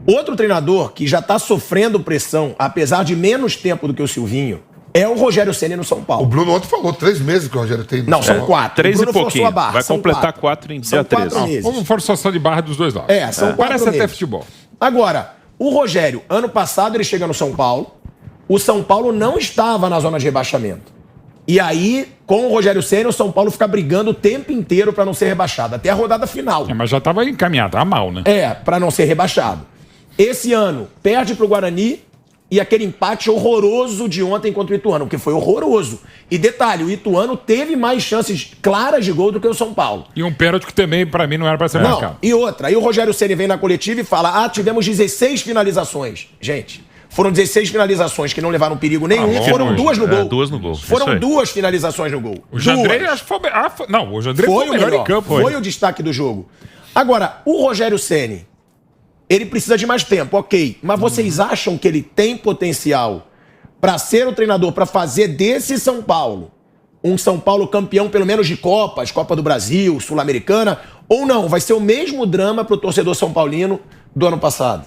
Outro treinador que já está sofrendo pressão, apesar de menos tempo do que o Silvinho, é o Rogério Ceni no São Paulo. O Bruno ontem falou 3 meses que o Rogério tem no Não, São são Paulo. 4. 3 e pouquinho. Vai completar 4 em dia 13. Uma forçação de barra dos dois lados. São 4 Parece meses. até futebol. Agora, o Rogério, ano passado ele chega no São Paulo, o São Paulo não estava na zona de rebaixamento. E aí, com o Rogério Ceni, o São Paulo fica brigando o tempo inteiro para não ser rebaixado, até a rodada final. Mas já estava encaminhado, tá mal, né? Para não ser rebaixado. Esse ano, perde pro Guarani e aquele empate horroroso de ontem contra o Ituano, porque foi horroroso. E detalhe, o Ituano teve mais chances claras de gol do que o São Paulo. E um pênalti que também, para mim, não era para ser marcado. E outra, aí o Rogério Ceni vem na coletiva e fala, tivemos 16 finalizações. Gente, foram 16 finalizações que não levaram perigo nenhum, foram 2 no gol. 2 no gol. Foram 2 finalizações no gol. O Jandrei, acho que foi... não, o Jandrei foi o melhor em campo. Foi o destaque do jogo. Agora, o Rogério Ceni, ele precisa de mais tempo, ok. Mas vocês acham que ele tem potencial para ser o treinador, para fazer desse São Paulo um São Paulo campeão pelo menos de Copas, Copa do Brasil, Sul-Americana, ou não? Vai ser o mesmo drama para o torcedor são paulino do ano passado?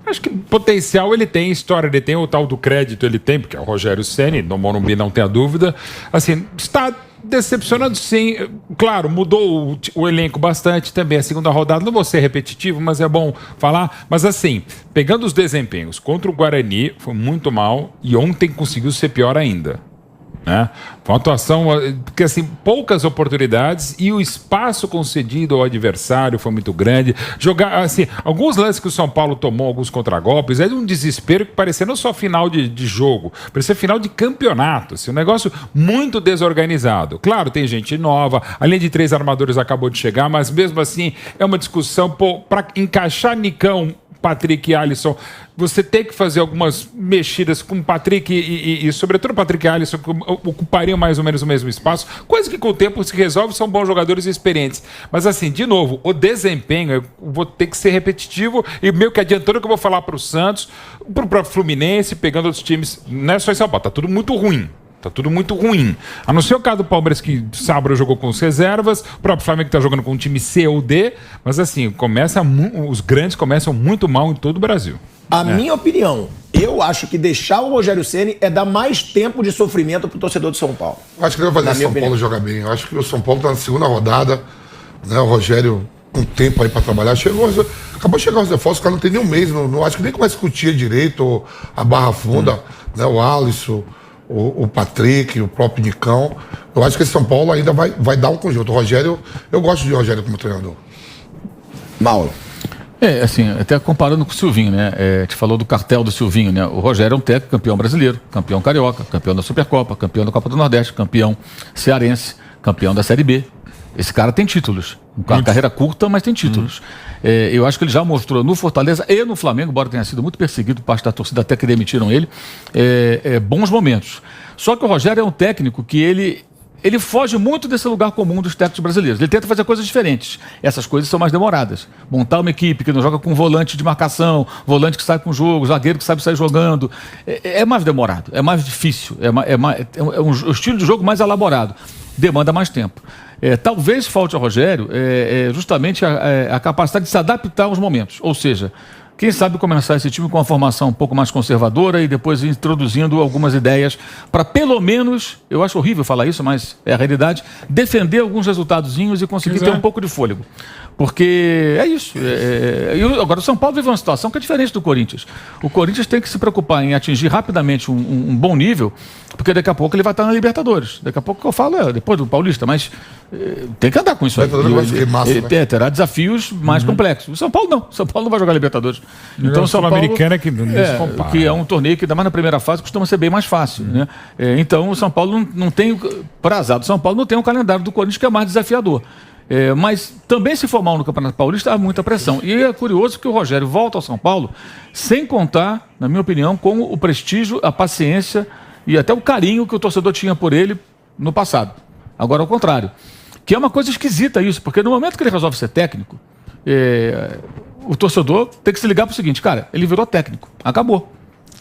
Acho que potencial ele tem, história ele tem, o tal do crédito ele tem, porque é o Rogério Ceni, no Morumbi não tem a dúvida. Assim, está decepcionando sim. Claro, mudou o elenco bastante também. A segunda rodada, não vou ser repetitivo, mas é bom falar. Mas assim, pegando os desempenhos contra o Guarani, foi muito mal e ontem conseguiu ser pior ainda. Né? Foi uma atuação, porque assim, poucas oportunidades e o espaço concedido ao adversário foi muito grande. Jogar, assim, alguns lances que o São Paulo tomou, alguns contragolpes, é de um desespero que parecia não só final de jogo, parecia final de campeonato, assim, um negócio muito desorganizado. Claro, tem gente nova, além de 3 armadores acabou de chegar, mas mesmo assim é uma discussão para encaixar Nicão, Patrick e Alisson, você tem que fazer algumas mexidas com o Patrick e sobretudo o Patrick e Alisson, que ocupariam mais ou menos o mesmo espaço, coisa que com o tempo se resolve, são bons jogadores experientes. Mas assim, de novo, o desempenho, eu vou ter que ser repetitivo e meio que adiantando o que eu vou falar para o Santos, para o próprio Fluminense, pegando outros times, não é só em São Paulo, tá tudo muito ruim. Tá tudo muito ruim. A não ser o caso do Palmeiras, que sábado jogou com as reservas, o próprio Flamengo que tá jogando com um time C ou D, mas assim, os grandes começam muito mal em todo o Brasil. A minha opinião, eu acho que deixar o Rogério Ceni é dar mais tempo de sofrimento pro torcedor de São Paulo. Acho que ele vai fazer São Paulo jogar bem. Eu acho que o São Paulo tá na segunda rodada, né? O Rogério com tempo aí para trabalhar. Acabou de chegar os reforços, o cara não tem nem um mês, não acho que nem começa a discutir direito a barra funda, né? O Alisson, o Patrick, o próprio Nicão. Eu acho que esse São Paulo ainda vai dar um conjunto. O Rogério, eu gosto de Rogério como treinador. Mauro. Assim, até comparando com o Silvinho, né? Te falou do cartel do Silvinho, né? O Rogério é um técnico campeão brasileiro, campeão carioca, campeão da Supercopa, campeão da Copa do Nordeste, campeão cearense, campeão da Série B. Esse cara tem títulos. Uma carreira curta, mas tem títulos. Eu acho que ele já mostrou no Fortaleza e no Flamengo, embora tenha sido muito perseguido por parte da torcida, até que demitiram ele, bons momentos. Só que o Rogério é um técnico que ele foge muito desse lugar comum dos técnicos brasileiros. Ele tenta fazer coisas diferentes. Essas coisas são mais demoradas. Montar uma equipe que não joga com volante de marcação, volante que sai com o jogo, zagueiro que sabe sair jogando. É mais demorado, é mais difícil, é um estilo de jogo mais elaborado. Demanda mais tempo. Talvez falte ao Rogério justamente a capacidade de se adaptar aos momentos. Ou seja, quem sabe começar esse time com uma formação um pouco mais conservadora e depois introduzindo algumas ideias para pelo menos, eu acho horrível falar isso, mas é a realidade, defender alguns resultadozinhos e conseguir ter um pouco de fôlego. Porque é isso. Agora, o São Paulo vive uma situação que é diferente do Corinthians. O Corinthians tem que se preocupar em atingir rapidamente um bom nível, porque daqui a pouco ele vai estar na Libertadores. Daqui a pouco que eu falo é depois do Paulista, mas tem que andar com isso aí. Terá desafios mais complexos. O São Paulo não. O São Paulo não vai jogar Libertadores. Então o Sul-Americana é que que é um torneio que, ainda mais na primeira fase, costuma ser bem mais fácil. Né? Então o São Paulo não tem, para azar do São Paulo, não tem um calendário do Corinthians que é mais desafiador. Mas também se for mal no Campeonato Paulista, há muita pressão. E é curioso que o Rogério volta ao São Paulo sem contar, na minha opinião, com o prestígio, a paciência e até o carinho que o torcedor tinha por ele no passado. Agora, ao contrário. Que é uma coisa esquisita isso, porque no momento que ele resolve ser técnico, o torcedor tem que se ligar para o seguinte, cara, ele virou técnico, acabou.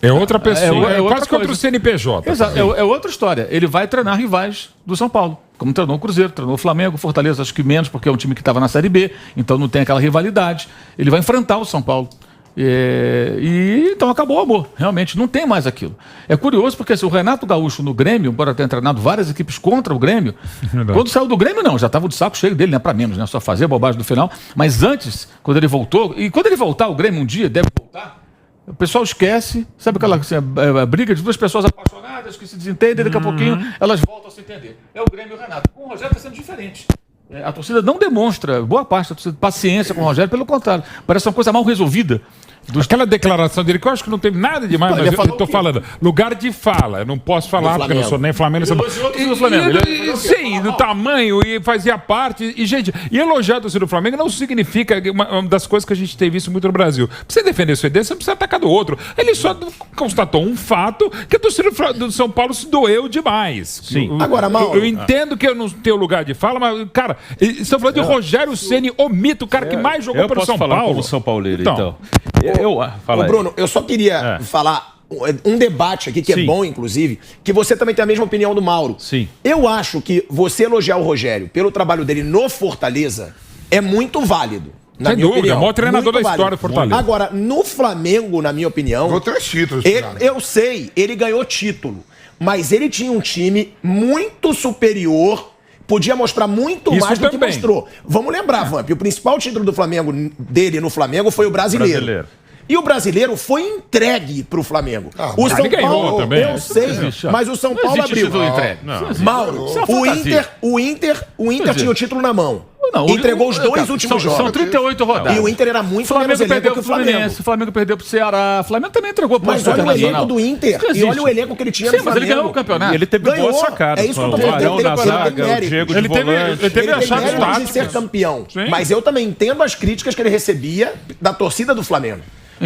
É outra pessoa, é quase contra o CNPJ. Exato, é outra história. Ele vai treinar rivais do São Paulo, como treinou o Cruzeiro, treinou o Flamengo, Fortaleza, acho que menos, porque é um time que estava na Série B, então não tem aquela rivalidade. Ele vai enfrentar o São Paulo. E então acabou o amor, realmente, não tem mais aquilo. É curioso porque assim, o Renato Gaúcho no Grêmio, embora tenha treinado várias equipes contra o Grêmio, quando saiu do Grêmio não, já estava de saco cheio dele, né, para menos, né, só fazia bobagem no final, mas antes, quando ele voltou, e quando ele voltar, o Grêmio um dia deve voltar, o pessoal esquece, sabe aquela assim, a briga de duas pessoas apaixonadas que se desentendem, daqui a pouquinho elas voltam a se entender. É o Grêmio e o Renato. Com o Rogério está sendo diferente. A torcida não demonstra, boa parte da torcida, paciência com o Rogério, pelo contrário, parece uma coisa mal resolvida. Aquela declaração dele, que eu acho que não teve nada demais, mas eu estou falando, lugar de fala, eu não posso falar porque eu não sou nem Flamengo. Sim, do tamanho, e fazia parte. E, gente, e elogiar a torcida do Flamengo não significa uma das coisas que a gente tem visto muito no Brasil. Pra você defender sua ideia, você não precisa atacar do outro. Ele só constatou um fato que a torcida do São Paulo se doeu demais. Sim. Agora, Mauro, eu entendo que eu não tenho lugar de fala, mas, cara, estão falando de Rogério Ceni, o mito, o cara que mais jogou pelo São Paulo. Eu posso falar como São Pauleiro, então. Ô, Bruno, eu só queria falar um debate aqui que é bom, inclusive, que você também tem a mesma opinião do Mauro. Sim. Eu acho que você elogiar o Rogério pelo trabalho dele no Fortaleza é muito válido. Na Sem minha dúvida, opinião. é o maior treinador Muito da história do Fortaleza. Agora, no Flamengo, na minha opinião, Vou 3 títulos. eu sei, ele ganhou título, mas ele tinha um time muito superior, podia mostrar muito Isso mais do que também. mostrou. Vamos lembrar, Vamp, o principal título do Flamengo, dele no Flamengo, foi o brasileiro. E o brasileiro foi entregue pro Flamengo. O São ele ganhou Paulo, também. eu sei, mas o São Paulo abriu. Mauro, o Inter tinha o título na mão. Não, entregou os dois últimos jogos. São 38 rodadas. E o Inter era muito O Flamengo menos elenco perdeu que pro o Flamengo. Fluminense, o Flamengo perdeu pro Ceará, o Flamengo também entregou pro Mas olha o elenco do Inter e olha o elenco que ele tinha Sim, no mas Flamengo. ele ganhou o campeonato. E ele teve Ganhou, boas sacadas. é isso que eu tô o falando, Varão ele na tem zaga, o mérito. Diego de Ele teve volante. ele Ele tem achados mérito de táticos. ser campeão. Sim. Mas eu também entendo as críticas que ele recebia da torcida do Flamengo.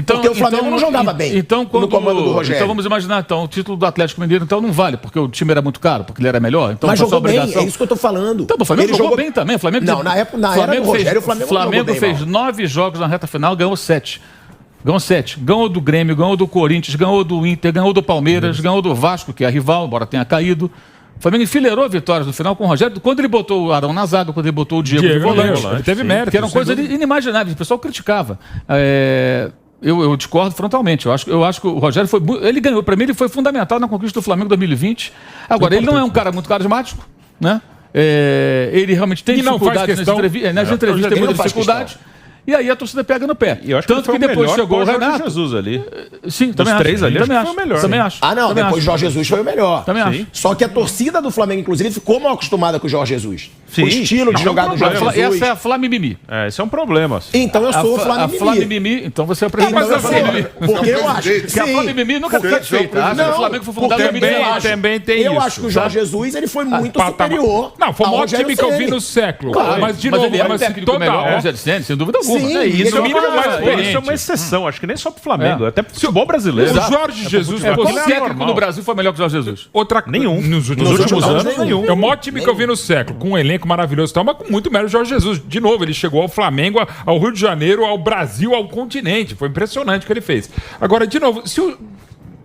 Porque o Flamengo não jogava bem então, no comando do Rogério. Então vamos imaginar, então, o título do Atlético Mineiro então não vale, porque o time era muito caro, porque ele era melhor. Então, Mas passou jogou a obrigação. bem, é isso que eu tô falando. Então, o Flamengo jogou bem também. O Flamengo não, na época, na era do Rogério, o Flamengo jogou bem, fez 9 jogos na reta final, ganhou 7. Ganhou 7. Ganhou do Grêmio, ganhou do Corinthians, ganhou do Inter, ganhou do Palmeiras, ganhou do Vasco, que é rival, embora tenha caído. O Flamengo enfileirou vitórias no final com o Rogério, quando ele botou o Arão na zaga, quando ele botou o Diego de volante. Ele teve mérito. Que eram coisas inimagináveis, o pessoal criticava. Eu discordo frontalmente. Eu acho que o Rogério foi. Ele ganhou, para mim, ele foi fundamental na conquista do Flamengo em 2020. Agora, ele não é um cara muito carismático, né? Ele realmente tem dificuldade nas entrevistas, tem muita dificuldade. E aí a torcida pega no pé. E eu acho Tanto que depois chegou o Renato. Jesus ali. Sim, também Dos três ali, também acho que foi o melhor. Também acho. Ah, não, também depois acho. Jorge Jesus foi o melhor. Também acho. Só que a torcida do Flamengo, inclusive, ficou mal acostumada com o Jorge Jesus. Sim. O estilo de jogar do Jorge Jesus. Essa é a Flamimimi. Esse é um problema. Então eu sou o Flamengo. A Flamimimi, então você aprendeu. Então eu sou, porque eu acho que a Flamimimi nunca foi feita. Acho que o Flamengo foi fundado em 2010. Também tem eu isso. acho que o Jorge Jesus ele foi muito superior. Não, foi o ao maior Rogério time que eu vi Ceni. no século. Claro, Mas, de novo, ele era o técnico melhor, o Rogério Ceni, sem dúvida alguma. Sim, Isso ele é mais experiente. Isso é uma exceção, acho que nem só pro Flamengo, até pro futebol brasileiro. O Jorge Jesus Qual foi técnico no Brasil foi melhor que o Jorge Jesus? Nenhum. Nos últimos anos, nenhum. É o maior time que eu vi no século, com um elenco maravilhoso e tal, mas com muito mérito Jorge Jesus. De novo, ele chegou ao Flamengo, ao Rio de Janeiro, ao Brasil, ao continente. Foi impressionante o que ele fez. Agora, de novo, se o...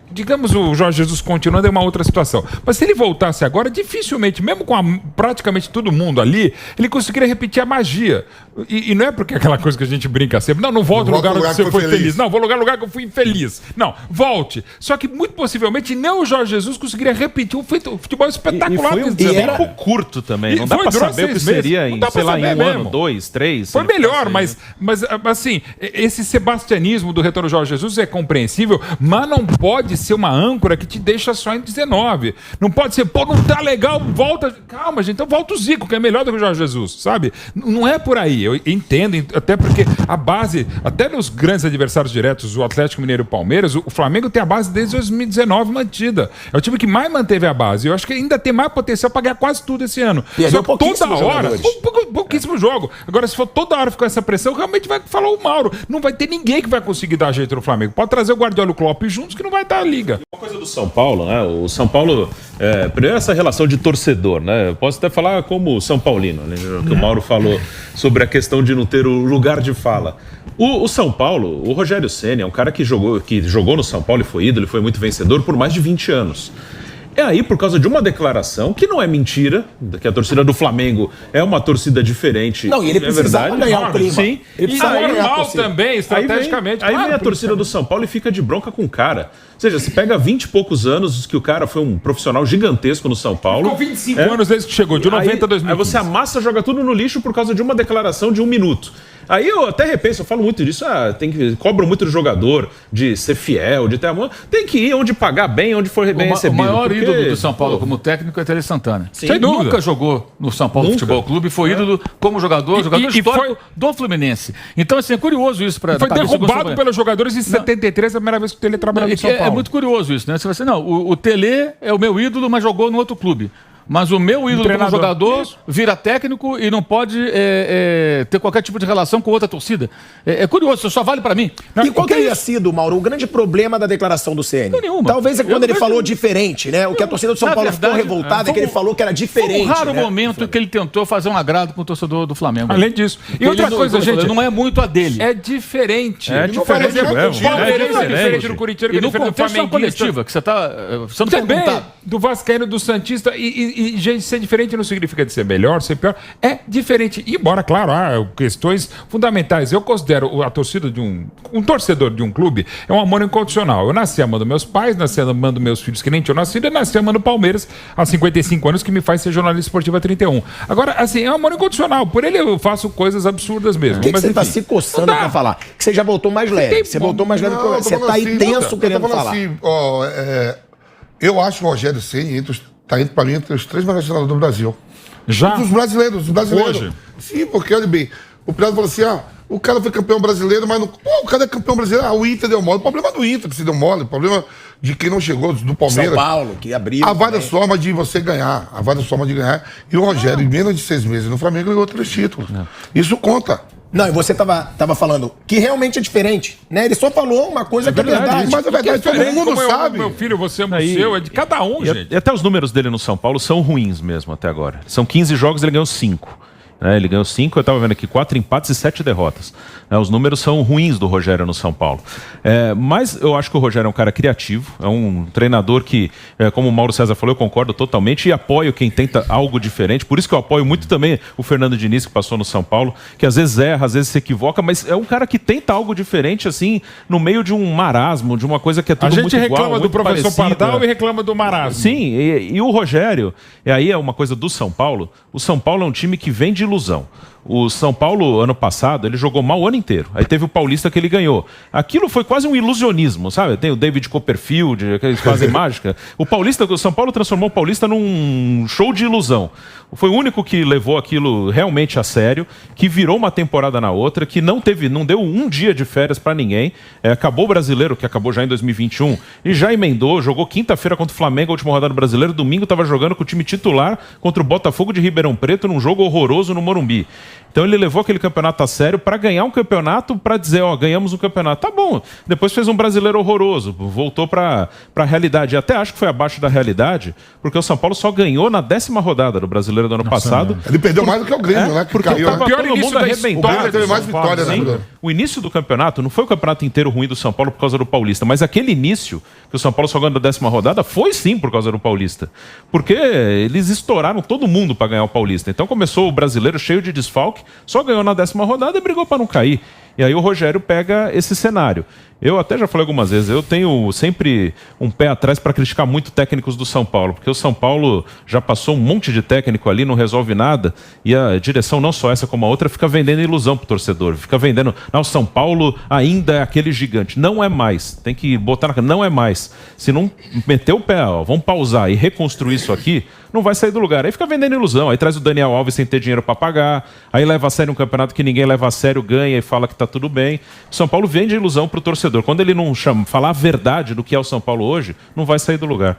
Digamos o Jorge Jesus continuando é uma outra situação. Mas se ele voltasse agora, dificilmente, mesmo com praticamente todo mundo ali, ele conseguiria repetir a magia. E não é porque é aquela coisa que a gente brinca sempre. Não volte no lugar onde você foi feliz. Não, vou no lugar que eu fui infeliz. Não, volte. Só que muito possivelmente nem o Jorge Jesus conseguiria repetir o futebol espetacular. E foi um tempo curto também. Não dá pra saber o que seria em, sei lá, em um ano, 2, 3. Foi melhor, mas assim, esse sebastianismo do retorno do Jorge Jesus é compreensível, mas não pode ser uma âncora que te deixa só em 19. Não pode ser, não tá legal, volta. Calma, gente, então volta o Zico, que é melhor do que o Jorge Jesus, sabe? Não é por aí. Eu entendo, até porque a base, até nos grandes adversários diretos, o Atlético Mineiro e o Palmeiras, o Flamengo tem a base desde 2019 mantida. É o time que mais manteve a base. Eu acho que ainda tem mais potencial para ganhar quase tudo esse ano. Só que toda hora, pouquíssimo jogo. Agora, se for toda hora ficar essa pressão, realmente vai falar o Mauro. Não vai ter ninguém que vai conseguir dar jeito no Flamengo. Pode trazer o Guardiola e o Klopp juntos que não vai dar a liga. Uma coisa do São Paulo, né? O São Paulo, primeiro essa relação de torcedor, né? Eu posso até falar como São Paulino, né? Que o Mauro falou sobre a questão de não ter o lugar de fala. O São Paulo, o Rogério Ceni é um cara que jogou no São Paulo e foi ídolo, foi muito vencedor por mais de 20 anos. É aí por causa de uma declaração que não é mentira, que a torcida do Flamengo é uma torcida diferente. Não, e ele precisava verdade. ganhar o clima. Sim. Ele E precisava ganhar a normal torcida. também, estrategicamente. Aí vem a torcida do São Paulo e fica de bronca com o cara. Ou seja, se pega 20 e poucos anos que o cara foi um profissional gigantesco no São Paulo. Ficou 25 anos desde que chegou, de 90 a 2015. Aí você amassa, joga tudo no lixo por causa de uma declaração de 1 minuto. Aí eu até repenso, eu falo muito disso, cobro muito do jogador, de ser fiel, de ter amor. Tem que ir onde pagar bem, onde for bem recebido. O maior ídolo do São Paulo como técnico é Tele Santana. Sem dúvida. Nunca jogou no São Paulo Futebol Clube, foi ídolo como jogador histórico do Fluminense. Então, assim, é curioso isso. Foi derrubado pelos jogadores em 73, a primeira vez que o Tele trabalhou no São Paulo. É muito curioso isso, né? Você vai dizer, não, o Tele é o meu ídolo, mas jogou no outro clube. Mas o meu ídolo como jogador vira técnico e não pode ter qualquer tipo de relação com outra torcida. É curioso, isso só vale pra mim. E qual teria sido, Mauro, o grande problema da declaração do CN? Nenhuma. Talvez é quando ele falou diferente, né? O que a torcida do São Paulo ficou revoltada é que ele falou que era diferente. Foi um raro momento que ele tentou fazer um agrado com o torcedor do Flamengo. Além disso. E outra coisa, gente, não é muito a dele. É diferente. É diferente. É diferente do Corintiano, que é E no diferente do contexto da Flamenguista. coletiva, que você está sendo Também, perguntado. do Vascaíno, do Santista. E, gente, ser diferente não significa de ser melhor, ser pior. É diferente. E, embora, claro, há questões fundamentais. Eu considero a torcida de um torcedor de um clube é um amor incondicional. Eu nasci amando meus pais, nasci amando meus filhos que nem tinham nascido, e nasci amando o Palmeiras há 55 anos, que me faz ser jornalista esportivo há 31. Agora, assim, é um amor incondicional. Por ele eu faço coisas absurdas mesmo. O que Mas, você está enfim, se coçando pra falar? Que você já voltou mais leve. Você voltou mais leve. Você tá aí tenso querendo falar. Assim, eu acho o Rogério Ceni tá indo pra mim entre os 3 melhores treinadores do Brasil. Já? Dos brasileiros. Hoje? Sim, porque, olha bem, o Pirata falou assim, o cara foi campeão brasileiro, mas não... Pô, o cara é campeão brasileiro, o Inter deu mole. O problema do Inter que se deu mole, o problema de quem não chegou, do Palmeiras. São Paulo, que abriu. Há várias formas de você ganhar, E o Rogério, em menos de 6 meses no Flamengo, ganhou 3 títulos. Isso conta. Não, e você tava falando que realmente é diferente, né? Ele só falou uma coisa que é verdade. Mas é verdade, todo mundo sabe. Meu filho, você é seu, é de cada um, gente. E até os números dele no São Paulo são ruins mesmo até agora. São 15 jogos, ele ganhou 5. Ele ganhou 5, eu estava vendo aqui, 4 empates e 7 derrotas. Os números são ruins do Rogério no São Paulo. Mas eu acho que o Rogério é um cara criativo, é um treinador que, como o Mauro César falou, eu concordo totalmente e apoio quem tenta algo diferente. Por isso que eu apoio muito também o Fernando Diniz, que passou no São Paulo, que às vezes erra, às vezes se equivoca, mas é um cara que tenta algo diferente, assim, no meio de um marasmo, de uma coisa que é tudo muito igual. A gente reclama do professor parecida. Pardal e reclama do marasmo. Sim, e o Rogério, aí é uma coisa do São Paulo. O São Paulo é um time que vem de ilusão. O São Paulo, ano passado, ele jogou mal o ano inteiro. Aí teve o Paulista que ele ganhou. Aquilo foi quase um ilusionismo, sabe? Tem o David Copperfield, que eles fazem mágica. O São Paulo transformou o Paulista num show de ilusão. Foi o único que levou aquilo realmente a sério, que virou uma temporada na outra, que não deu um dia de férias pra ninguém. Acabou o Brasileiro, que acabou já em 2021, e já emendou, jogou quinta-feira contra o Flamengo, a última rodada do Brasileiro, domingo estava jogando com o time titular contra o Botafogo de Ribeirão Preto, num jogo horroroso no Morumbi. Então ele levou aquele campeonato a sério para ganhar um campeonato, para dizer, ganhamos um campeonato. Tá bom. Depois fez um brasileiro horroroso, voltou para a realidade. E até acho que foi abaixo da realidade, porque o São Paulo só ganhou na 10ª rodada do brasileiro do ano passado. Ele perdeu mais do que o Grêmio, né? Que porque caiu, tava pior todo início mundo da arrebentado. história teve mais vitórias, né? O início do campeonato não foi o campeonato inteiro ruim do São Paulo por causa do Paulista, mas aquele início que o São Paulo só ganhou na 10ª rodada foi sim por causa do Paulista. Porque eles estouraram todo mundo para ganhar o Paulista. Então começou o brasileiro cheio de desfalque, só ganhou na 10ª rodada e brigou para não cair. E aí o Rogério pega esse cenário. Eu até já falei algumas vezes, eu tenho sempre um pé atrás para criticar muito técnicos do São Paulo, porque o São Paulo já passou um monte de técnico ali, não resolve nada, e a direção, não só essa como a outra, fica vendendo ilusão pro torcedor, fica vendendo, o São Paulo ainda é aquele gigante. Não é mais, tem que botar não é mais. Se não meter o pé, vamos pausar e reconstruir isso aqui, não vai sair do lugar. Aí fica vendendo ilusão, aí traz o Daniel Alves sem ter dinheiro para pagar, aí leva a sério um campeonato que ninguém leva a sério, ganha e fala que tá tudo bem. O São Paulo vende ilusão pro torcedor. Quando ele não falar a verdade do que é o São Paulo hoje, não vai sair do lugar.